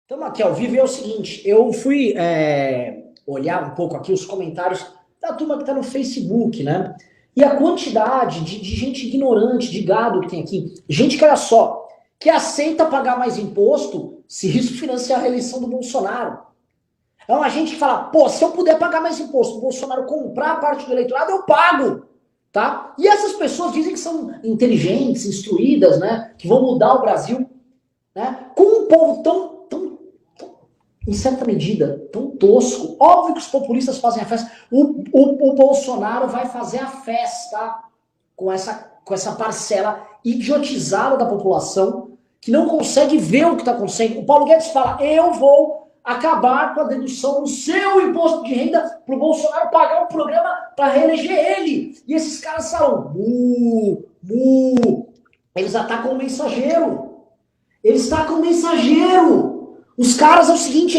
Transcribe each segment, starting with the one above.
Estamos aqui ao vivo e é o seguinte, eu fui olhar um pouco aqui os comentários da turma que está no Facebook, né? E a quantidade de gente ignorante, de gado que tem aqui. Gente que, olha só, que aceita pagar mais imposto se isso financiar a reeleição do Bolsonaro. É uma gente que fala, pô, se eu puder pagar mais imposto, o Bolsonaro comprar a parte do eleitorado, eu pago, tá? E essas pessoas dizem que são inteligentes, instruídas, né? Que vão mudar o Brasil, né? Com um povo em certa medida, tão tosco. Óbvio que os populistas fazem a festa. O Bolsonaro vai fazer a festa com essa parcela idiotizada da população que não consegue ver o que está acontecendo. O Paulo Guedes fala, eu vou acabar com a dedução do seu imposto de renda para o Bolsonaro pagar um programa para reeleger ele. E esses caras falam, eles atacam o mensageiro. Eles tacam o mensageiro. Os caras é o seguinte,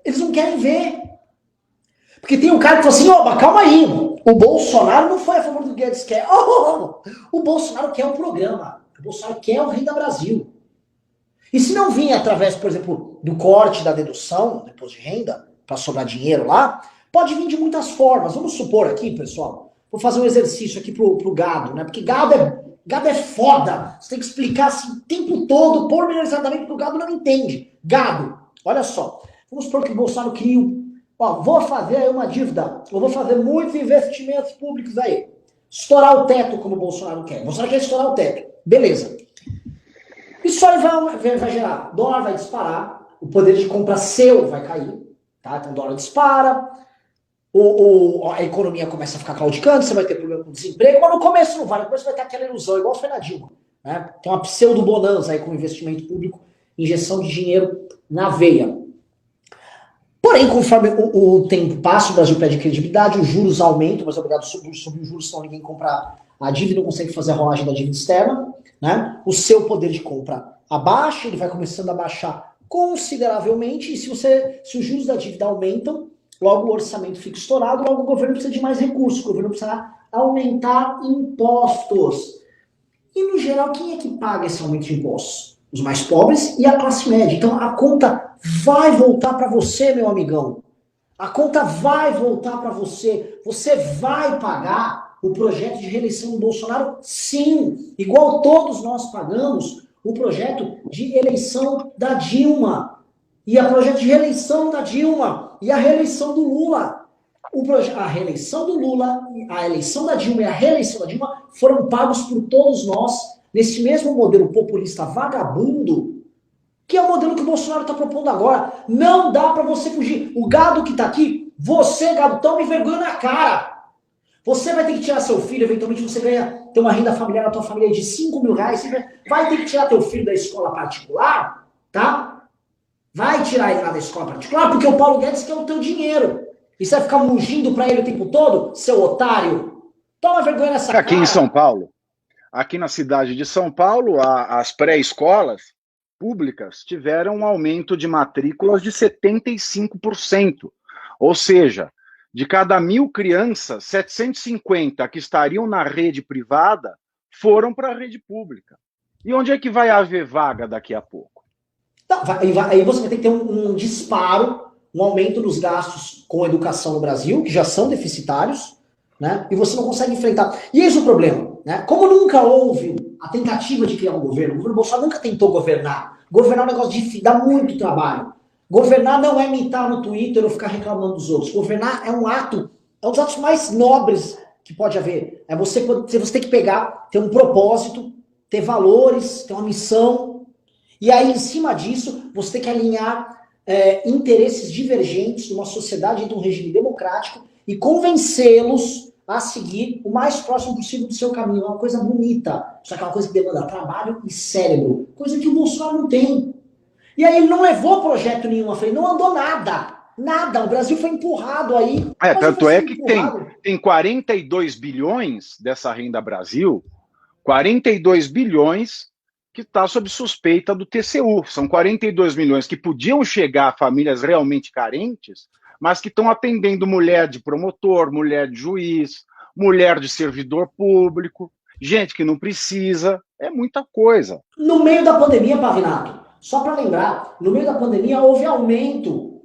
eles não querem ver. Porque tem um cara que fala assim, ó, mas calma aí, o Bolsonaro não foi a favor do Guedes quer. O Bolsonaro quer o programa. O Bolsonaro quer o Renda Brasil. E se não vir através, por exemplo, do corte da dedução do imposto de renda, para sobrar dinheiro lá, pode vir de muitas formas. Vamos supor aqui, pessoal, vou fazer um exercício aqui pro gado, né? Porque gado é foda. Você tem que explicar assim, o tempo todo, pormenorizadamente, porque o gado não entende. Gado, olha só. Vamos supor que o Bolsonaro cria vou fazer aí uma dívida. Eu vou fazer muitos investimentos públicos aí. Estourar o teto, como o Bolsonaro quer. O Bolsonaro quer estourar o teto. Beleza. Isso aí vai gerar. Dólar vai disparar. O poder de compra seu vai cair. Tá? Então o dólar dispara. A economia começa a ficar claudicante, você vai ter problema com desemprego, mas no começo não vai, no começo vai ter aquela ilusão, igual foi na Dilma. Né? Tem uma pseudo-bonança aí com investimento público, injeção de dinheiro na veia. Porém, conforme o tempo passa, o Brasil perde credibilidade, os juros aumentam, mas obrigado sobre os juros, senão ninguém compra a dívida, não consegue fazer a rolagem da dívida externa, né? O seu poder de compra abaixa, ele vai começando a baixar consideravelmente, e se os juros da dívida aumentam, logo o orçamento fica estourado, logo o governo precisa de mais recursos, o governo precisa aumentar impostos. E, no geral, quem é que paga esse aumento de impostos? Os mais pobres e a classe média. Então, a conta vai voltar para você, meu amigão. A conta vai voltar para você. Você vai pagar o projeto de reeleição do Bolsonaro? Sim. Igual todos nós pagamos o projeto de eleição da Dilma. E a projeto de reeleição da Dilma. E a reeleição do Lula. A reeleição do Lula, a eleição da Dilma e a reeleição da Dilma foram pagos por todos nós nesse mesmo modelo populista vagabundo, que é o modelo que o Bolsonaro está propondo agora. Não dá para você fugir. O gado que está aqui, você, gado, tome vergonha na cara. Você vai ter que tirar seu filho, eventualmente você tem uma renda familiar na tua família de 5 mil reais, você vai ter que tirar teu filho da escola particular, tá? Vai tirar ele lá da escola particular, porque o Paulo Guedes quer o teu dinheiro. E você vai ficar mungindo pra ele o tempo todo, seu otário? Toma vergonha nessa cara. Aqui em São Paulo, aqui na cidade de São Paulo, as pré-escolas públicas tiveram um aumento de matrículas de 75%. Ou seja, de cada 1.000 crianças, 750 que estariam na rede privada foram para a rede pública. E onde é que vai haver vaga daqui a pouco? Não, aí você vai ter que ter um disparo, um aumento nos gastos com educação no Brasil, que já são deficitários, né? E você não consegue enfrentar. E esse é o problema, né? Como nunca houve a tentativa de criar um governo, o governo Bolsonaro nunca tentou governar. Governar é um negócio difícil, dá muito trabalho. Governar não é imitar no Twitter ou ficar reclamando dos outros. Governar é um dos atos mais nobres que pode haver. É você tem que pegar, ter um propósito, ter valores, ter uma missão. E aí, em cima disso, você tem que alinhar interesses divergentes numa sociedade de um regime democrático e convencê-los a seguir o mais próximo possível do seu caminho. É uma coisa bonita, só que é uma coisa que demanda trabalho e cérebro, coisa que o Bolsonaro não tem. E aí ele não levou projeto nenhum à frente, não andou nada. Nada, o Brasil foi empurrado aí. Tanto é que tem 42 bilhões dessa renda Brasil, 42 bilhões que está sob suspeita do TCU. São 42 milhões que podiam chegar a famílias realmente carentes, mas que estão atendendo mulher de promotor, mulher de juiz, mulher de servidor público, gente que não precisa, é muita coisa. No meio da pandemia, Pavinato, Só para lembrar, no meio da pandemia houve aumento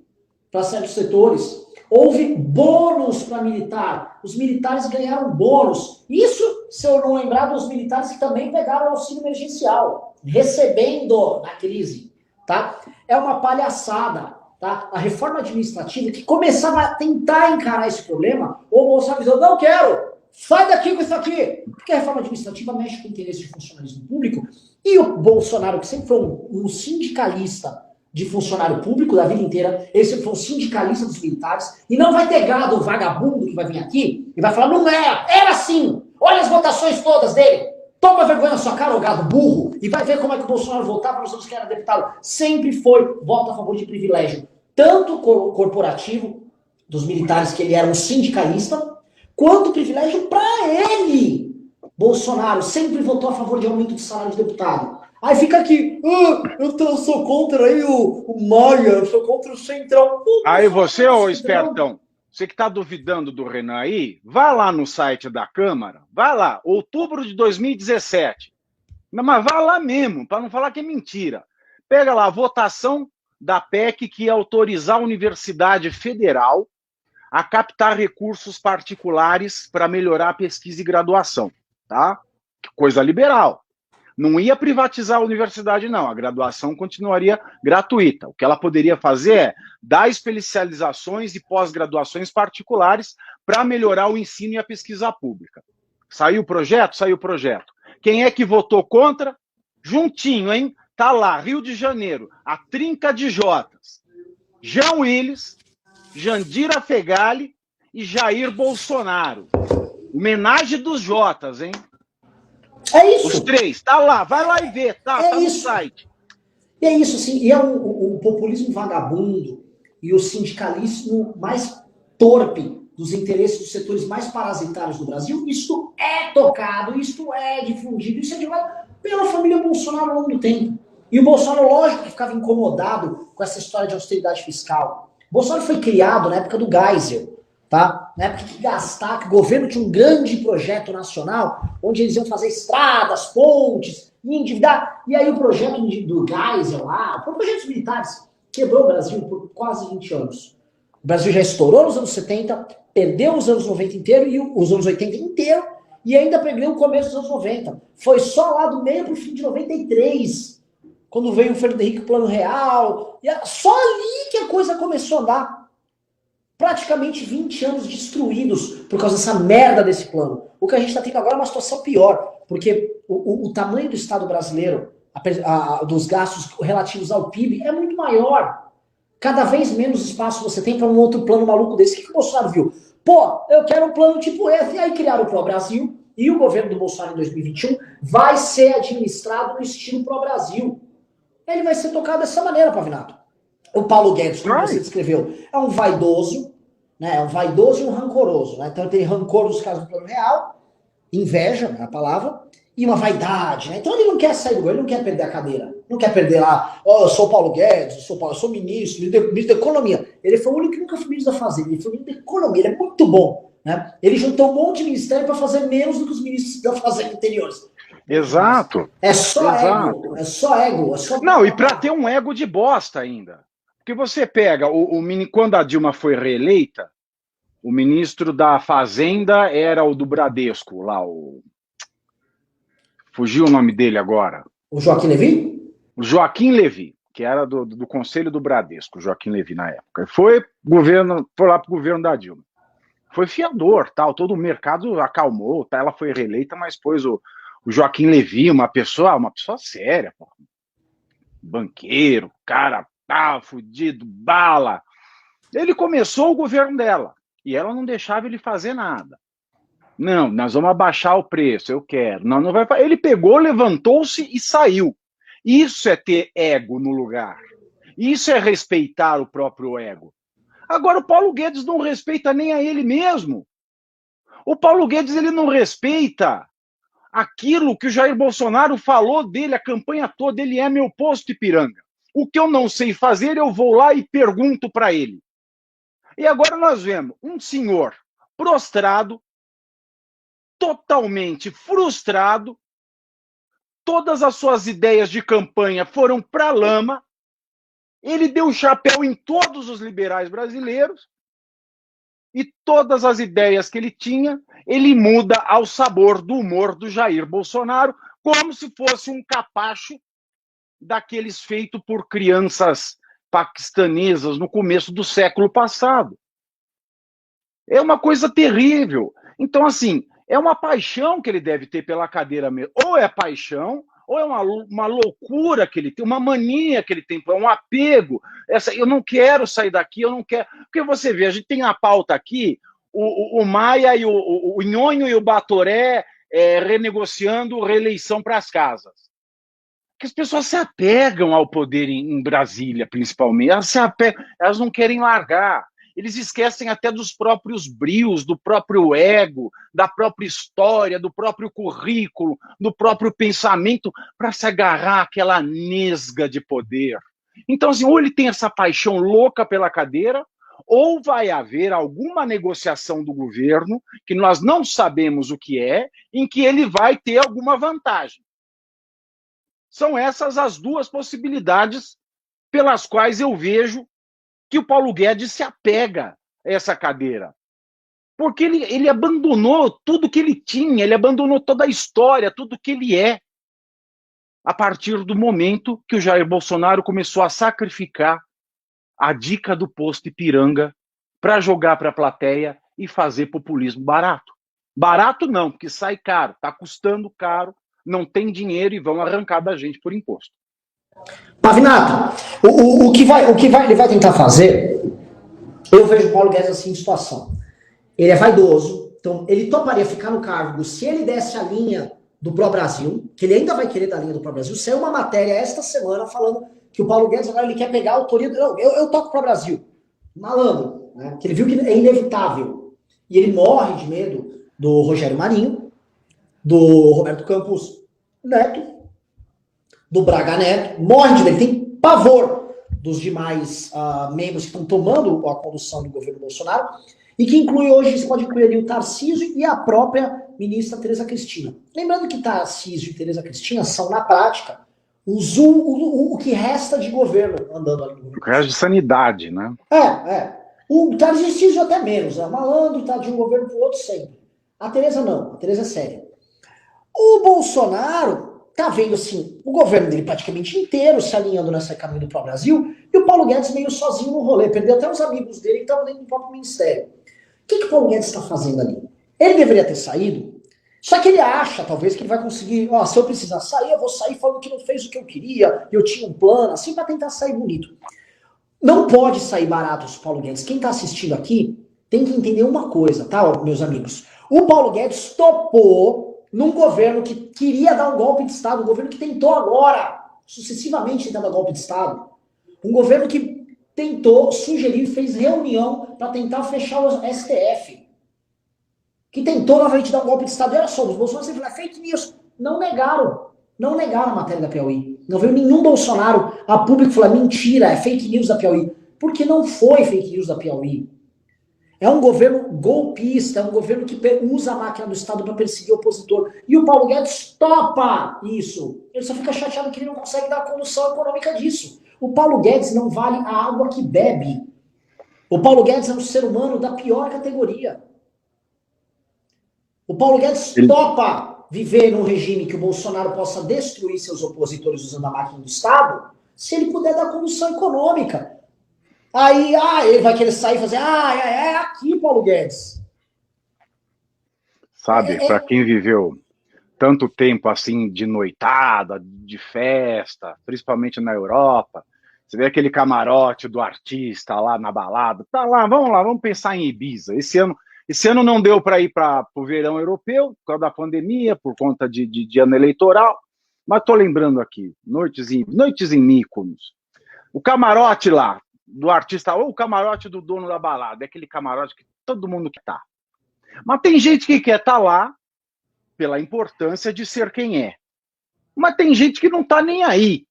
para certos setores, houve bônus para militar, os militares ganharam bônus. Isso, se eu não lembrar dos militares que também pegaram auxílio emergencial, recebendo na crise, tá? É uma palhaçada, tá? A reforma administrativa que começava a tentar encarar esse problema, o Bolsonaro dizendo, não quero, sai daqui com isso aqui, porque a reforma administrativa mexe com o interesse de funcionalismo público, e o Bolsonaro, que sempre foi um sindicalista de funcionário público da vida inteira, ele sempre foi um sindicalista dos militares, e não vai ter gado vagabundo que vai vir aqui e vai falar, não é, era assim, olha as votações todas dele, toma vergonha na sua cara, ô gado burro, e vai ver como é que o Bolsonaro votava nos anos que era deputado. Sempre foi voto a favor de privilégio, tanto corporativo, dos militares, que ele era um sindicalista, quanto privilégio para ele. Bolsonaro sempre votou a favor de aumento de salário de deputado. Aí fica aqui, eu sou contra aí o Maia, eu sou contra o Centrão. Aí você, ô espertão, você que está duvidando do Renan aí, vai lá no site da Câmara, vai lá, outubro de 2017. Mas vai lá mesmo, para não falar que é mentira. Pega lá a votação da PEC que ia autorizar a Universidade Federal a captar recursos particulares para melhorar a pesquisa e graduação, tá? Coisa liberal. Não ia privatizar a universidade, não. A graduação continuaria gratuita. O que ela poderia fazer é dar especializações e pós-graduações particulares para melhorar o ensino e a pesquisa pública. Saiu o projeto? Saiu o projeto. Quem é que votou contra? Juntinho, hein? Tá lá, Rio de Janeiro, a trinca de Jotas. Jean Willis, Jandira Fegali e Jair Bolsonaro. Homenagem dos Jotas, hein? É isso. Os três, tá lá, vai lá e vê, tá no site. E é isso, sim, e é o populismo vagabundo e o sindicalismo mais torpe dos interesses dos setores mais parasitários do Brasil. Isto é tocado, isto é difundido, isso é divulgado pela família Bolsonaro ao longo do tempo. E o Bolsonaro, lógico, que ficava incomodado com essa história de austeridade fiscal. O Bolsonaro foi criado na época do Geisel, tá? Na época que gastar, que o governo tinha um grande projeto nacional, onde eles iam fazer estradas, pontes, e endividar. E aí o projeto do Geisel lá, o projeto dos militares, quebrou o Brasil por quase 20 anos. O Brasil já estourou nos anos 70, perdeu os anos 90 inteiro, e os anos 80 inteiro, e ainda perdeu o começo dos anos 90. Foi só lá do meio pro fim de 93, quando veio o Fernando Henrique Plano Real, e só ali que a coisa começou a andar. Praticamente 20 anos destruídos por causa dessa merda desse plano. O que a gente está tendo agora é uma situação pior, porque o tamanho do Estado brasileiro, dos gastos relativos ao PIB, é muito maior. Cada vez menos espaço você tem para um outro plano maluco desse. O que o Bolsonaro viu? Pô, eu quero um plano tipo esse. E aí criaram o Pro Brasil, e o governo do Bolsonaro em 2021 vai ser administrado no estilo Pro Brasil. Ele vai ser tocado dessa maneira, Pavinato. O Paulo Guedes, como você descreveu, é um vaidoso, né? É um vaidoso e um rancoroso, né? Então ele tem rancor dos casos do Plano Real, inveja, é a palavra, e uma vaidade, né? Então ele não quer sair do governo, ele não quer perder a cadeira, não quer perder lá, eu sou o Paulo Guedes, eu sou ministro, ministro da Economia. Ele foi o único que nunca foi ministro da Fazenda, ele foi ministro da Economia, ele é muito bom, né? Ele juntou um monte de ministério para fazer menos do que os ministros da Fazenda anteriores. Exato. É só ego, é só ego. Não, e para ter um ego de bosta ainda. Porque você pega, quando a Dilma foi reeleita, o ministro da Fazenda era o do Bradesco, lá, fugiu o nome dele agora. O Joaquim Levy? O Joaquim Levy, que era do Conselho do Bradesco, o Joaquim Levy na época. Foi lá pro governo da Dilma. Foi fiador, tal, todo o mercado acalmou, tá, ela foi reeleita, mas pôs o Joaquim Levy, uma pessoa séria, pô. Banqueiro, cara, fudido, bala. Ele começou o governo dela, e ela não deixava ele fazer nada. Não, nós vamos abaixar o preço, eu quero. Não vai. Ele pegou, levantou-se e saiu. Isso é ter ego no lugar. Isso é respeitar o próprio ego. Agora, o Paulo Guedes não respeita nem a ele mesmo. O Paulo Guedes, ele não respeita aquilo que o Jair Bolsonaro falou dele, a campanha toda, ele é meu posto Ipiranga. O que eu não sei fazer, eu vou lá e pergunto para ele. E agora nós vemos um senhor prostrado, totalmente frustrado, todas as suas ideias de campanha foram para a lama, ele deu chapéu em todos os liberais brasileiros, e todas as ideias que ele tinha, ele muda ao sabor do humor do Jair Bolsonaro, como se fosse um capacho daqueles feito por crianças paquistanesas no começo do século passado. É uma coisa terrível. Então, assim, é uma paixão que ele deve ter pela cadeira mesmo. Ou é paixão, ou é uma loucura que ele tem, uma mania que ele tem, um apego. Eu não quero sair daqui, eu não quero. Porque você vê, a gente tem a pauta aqui, o Maia e o Nhonho e o Batoré renegociando reeleição para as casas. Que as pessoas se apegam ao poder em Brasília, principalmente. Elas se apegam, elas não querem largar. Eles esquecem até dos próprios brios, do próprio ego, da própria história, do próprio currículo, do próprio pensamento, para se agarrar àquela nesga de poder. Então, assim, ou ele tem essa paixão louca pela cadeira, ou vai haver alguma negociação do governo, que nós não sabemos o que é, em que ele vai ter alguma vantagem. São essas as duas possibilidades pelas quais eu vejo que o Paulo Guedes se apega a essa cadeira. Porque ele abandonou tudo que ele tinha, ele abandonou toda a história, tudo que ele é, a partir do momento que o Jair Bolsonaro começou a sacrificar a dica do posto Ipiranga para jogar para a plateia e fazer populismo barato. Barato não, porque sai caro, está custando caro, não tem dinheiro e vão arrancar da gente por imposto. Pavinato, o que ele vai tentar fazer, eu vejo o Paulo Guedes assim em situação. Ele é vaidoso, então ele toparia ficar no cargo se ele desse a linha do Pró-Brasil, que ele ainda vai querer dar a linha do Pró-Brasil. Saiu uma matéria esta semana falando que o Paulo Guedes agora ele quer pegar a autoria do... Não, eu toco pro Brasil. Malandro, né? Que ele viu que é inevitável. E ele morre de medo do Rogério Marinho, do Roberto Campos Neto, do Braga Neto, morre de medo, tem pavor dos demais membros que estão tomando a condução do governo Bolsonaro, e que inclui hoje, você pode incluir ali o Tarcísio e a própria ministra Tereza Cristina. Lembrando que Tarcísio e Tereza Cristina são, na prática, o que resta de governo andando ali no governo. O resto de sanidade, né? O Tarcísio até menos, né? Malandro tá de um governo pro outro sempre. A Tereza não, a Tereza é séria. O Bolsonaro tá vendo, assim, o governo dele praticamente inteiro se alinhando nessa caminho do Pró-Brasil, e o Paulo Guedes meio sozinho no rolê, perdeu até os amigos dele que estavam dentro do próprio ministério. O que o Paulo Guedes está fazendo ali? Ele deveria ter saído, só que ele acha, talvez, que ele vai conseguir, se eu precisar sair, eu vou sair falando que não fez o que eu queria, eu tinha um plano, assim, para tentar sair bonito. Não pode sair barato o Paulo Guedes. Quem tá assistindo aqui tem que entender uma coisa, tá, meus amigos? O Paulo Guedes topou num governo que queria dar um golpe de Estado, um governo que tentou agora, sucessivamente, tentar dar golpe de Estado. Um governo que tentou, sugeriu e fez reunião para tentar fechar o STF. Que tentou novamente dar um golpe de Estado. E olha só, os bolsonaristas falaram, fake news. Não negaram a matéria da Piauí. Não veio nenhum Bolsonaro a público falar, mentira, é fake news da Piauí. Porque não foi fake news da Piauí. É um governo golpista, é um governo que usa a máquina do Estado para perseguir o opositor. E o Paulo Guedes topa isso. Ele só fica chateado que ele não consegue dar a condução econômica disso. O Paulo Guedes não vale a água que bebe. O Paulo Guedes é um ser humano da pior categoria. O Paulo Guedes topa viver num regime que o Bolsonaro possa destruir seus opositores usando a máquina do Estado, se ele puder dar condução econômica. Aí, ele vai querer sair e fazer, é aqui, Paulo Guedes. Sabe, para quem viveu tanto tempo assim de noitada, de festa, principalmente na Europa, você vê aquele camarote do artista lá na balada, tá lá, vamos pensar em Ibiza. Esse ano não deu para ir para o verão europeu, por causa da pandemia, por conta de ano eleitoral, mas estou lembrando aqui, noites em Mykonos. O camarote lá, do artista, ou o camarote do dono da balada, é aquele camarote que todo mundo quer estar. Mas tem gente que quer estar lá pela importância de ser quem é. Mas tem gente que não está nem aí,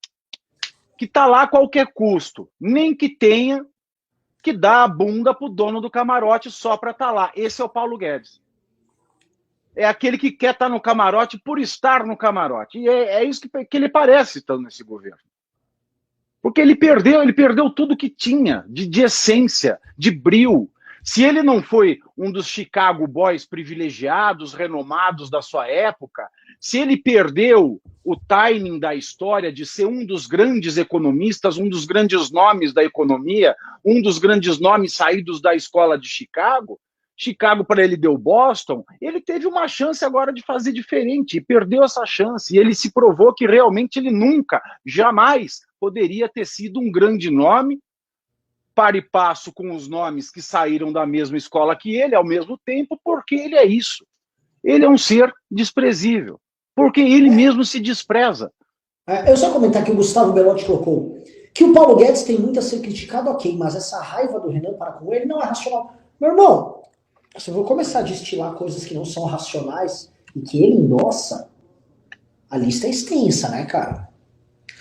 que está lá a qualquer custo, nem que tenha que dar a bunda pro dono do camarote só para estar lá. Esse é o Paulo Guedes. é aquele que quer estar no camarote por estar no camarote. E é isso que ele parece estando nesse governo. Porque ele perdeu tudo que tinha de essência, de brio. Se ele não foi um dos Chicago Boys privilegiados, renomados da sua época, se ele perdeu o timing da história de ser um dos grandes economistas, um dos grandes nomes da economia, um dos grandes nomes saídos da escola de Chicago, Chicago para ele deu Boston, ele teve uma chance agora de fazer diferente e perdeu essa chance. E ele se provou que realmente ele nunca, jamais poderia ter sido um grande nome, para e passo com os nomes que saíram da mesma escola que ele ao mesmo tempo, porque ele é isso. Ele é um ser desprezível, porque ele mesmo se despreza. Eu só comentar que o Gustavo Belotti colocou que o Paulo Guedes tem muito a ser criticado, ok, mas essa raiva do Renan para com ele não é racional. Meu irmão, se eu vou começar a destilar coisas que não são racionais e que ele endossa, a lista é extensa, né, cara?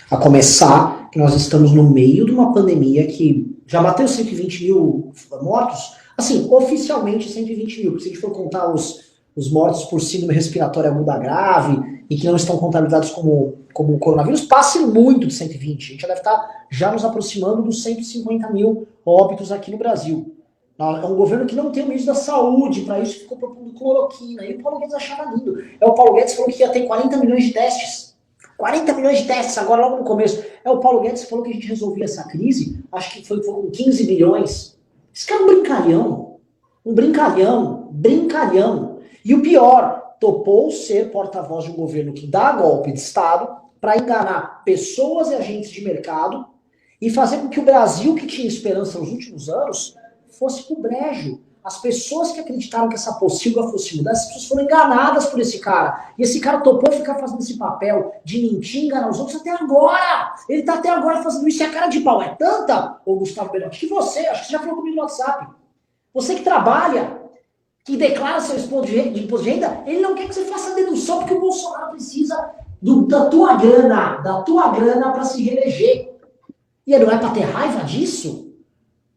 A começar que nós estamos no meio de uma pandemia que já bateu 120 mil mortos, assim, oficialmente 120 mil, porque se a gente for contar os mortos por síndrome respiratória aguda grave e que não estão contabilizados como coronavírus, passe muito de 120. A gente já deve estar já nos aproximando dos 150 mil óbitos aqui no Brasil. É um governo que não tem o ministro da saúde, para isso ficou propondo cloroquina. E o Paulo Guedes achava lindo. O Paulo Guedes falou que ia ter 40 milhões de testes. 40 milhões de testes, agora logo no começo. O Paulo Guedes falou que a gente resolvia essa crise, acho que foi com 15 bilhões. Esse cara é um brincalhão. Um brincalhão. Brincalhão. E o pior, topou ser porta-voz de um governo que dá golpe de Estado para enganar pessoas e agentes de mercado e fazer com que o Brasil, que tinha esperança nos últimos anos, fosse pro brejo. As pessoas que acreditaram que essa pocilga fosse mudar, essas pessoas foram enganadas por esse cara. E esse cara topou ficar fazendo esse papel de mentir, enganar os outros até agora. Ele tá até agora fazendo isso e a cara de pau é tanta, ô Gustavo Belotti, que você, acho que você já falou comigo no WhatsApp, você que trabalha, que declara seu imposto de renda, ele não quer que você faça dedução porque o Bolsonaro precisa da tua grana para se reeleger. E não é para ter raiva disso?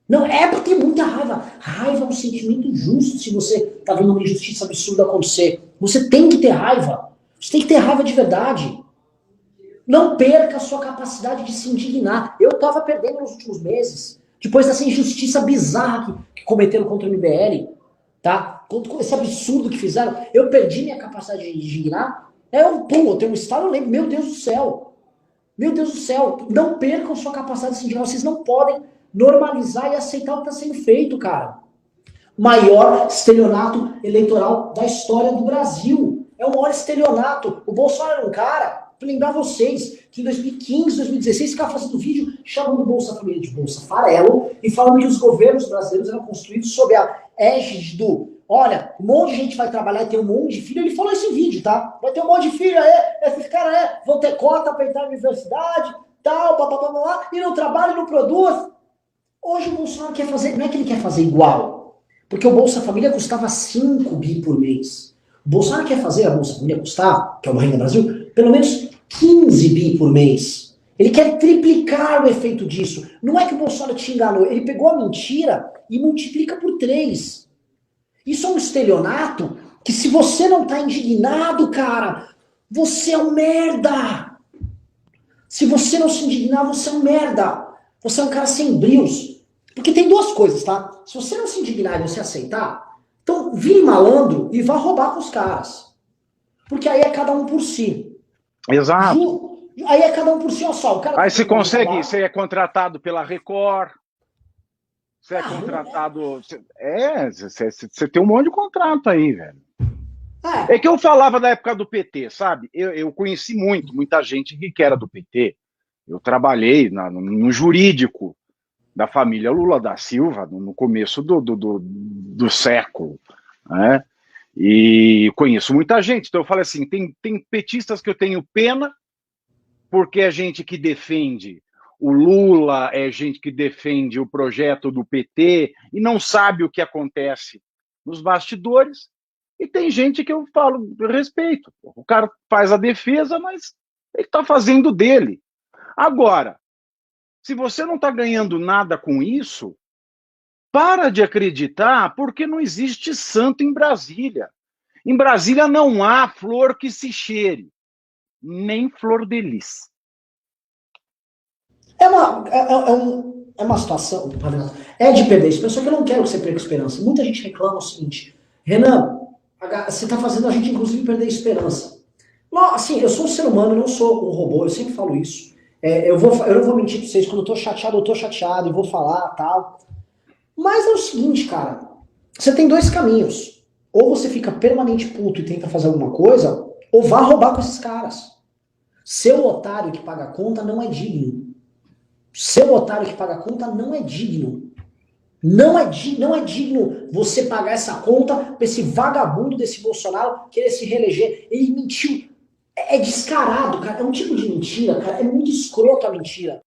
Não, é pra ter muita raiva. Raiva é um sentimento justo se você tá vendo uma injustiça absurda acontecer. Você tem que ter raiva. Você tem que ter raiva de verdade. Não perca a sua capacidade de se indignar. Eu tava perdendo nos últimos meses. Depois dessa injustiça bizarra que cometeram contra o MBL, tá? Esse absurdo que fizeram, eu perdi minha capacidade de indignar. Eu tenho um estado, eu lembro, meu Deus do céu. Meu Deus do céu. Não percam sua capacidade de se indignar. Vocês não podem normalizar e aceitar o que está sendo feito, cara. Maior estelionato eleitoral da história do Brasil. É o maior estelionato. O Bolsonaro era um cara, pra lembrar vocês, que em 2015, 2016, ficava fazendo vídeo chamando o Bolsa Família de Bolsa Farelo e falando que os governos brasileiros eram construídos sob a égide do olha, um monte de gente vai trabalhar e tem um monte de filho. Ele falou esse vídeo, tá? Vai ter um monte de filho, esses caras vão ter cota pra entrar na universidade, tal, blá, blá, blá, blá, e não trabalha e não produz. Hoje o Bolsonaro quer fazer, não é que ele quer fazer igual, porque o Bolsa Família custava 5 bi por mês. O Bolsonaro quer fazer a Bolsa Família custar, que é uma Renda Brasil, pelo menos 15 bi por mês. Ele quer triplicar o efeito disso. Não é que o Bolsonaro te enganou, ele pegou a mentira e multiplica por 3. Isso é um estelionato que se você não tá indignado, cara, você é um merda. Se você não se indignar, você é um merda. Você é um cara sem brios. Porque tem duas coisas, tá? Se você não se indignar e você aceitar, então vire malandro e vá roubar com os caras. Porque aí é cada um por si. Exato. Aí é cada um por si, ó só. O cara aí você consegue, você é contratado pela Record, você é contratado... Você tem um monte de contrato aí, velho. É que eu falava da época do PT, sabe? Eu conheci muita gente que era do PT. Eu trabalhei no jurídico da família Lula da Silva no começo do século, né? E conheço muita gente. Então eu falei assim, tem petistas que eu tenho pena, porque é gente que defende o Lula, é gente que defende o projeto do PT e não sabe o que acontece nos bastidores. E tem gente que eu falo, eu respeito. O cara faz a defesa, mas ele está fazendo dele. Agora, se você não está ganhando nada com isso, para de acreditar, porque não existe santo em Brasília. Em Brasília não há flor que se cheire, nem flor de lis. É uma situação, é de perder esperança, só que eu não quero que você perca esperança. Muita gente reclama o seguinte, Renan, você está fazendo a gente, inclusive, perder esperança. Não, assim, eu sou um ser humano, eu não sou um robô, eu sempre falo isso. Eu não vou mentir pra vocês, quando eu tô chateado, eu vou falar, tal. Mas é o seguinte, cara, você tem dois caminhos. Ou você fica permanente puto e tenta fazer alguma coisa, ou vá roubar com esses caras. Seu otário que paga a conta não é digno. Seu otário que paga a conta não é digno. Não é digno você pagar essa conta pra esse vagabundo desse Bolsonaro querer se reeleger. Ele mentiu. É descarado, cara. É um tipo de mentira, cara. É muito escroto a mentira.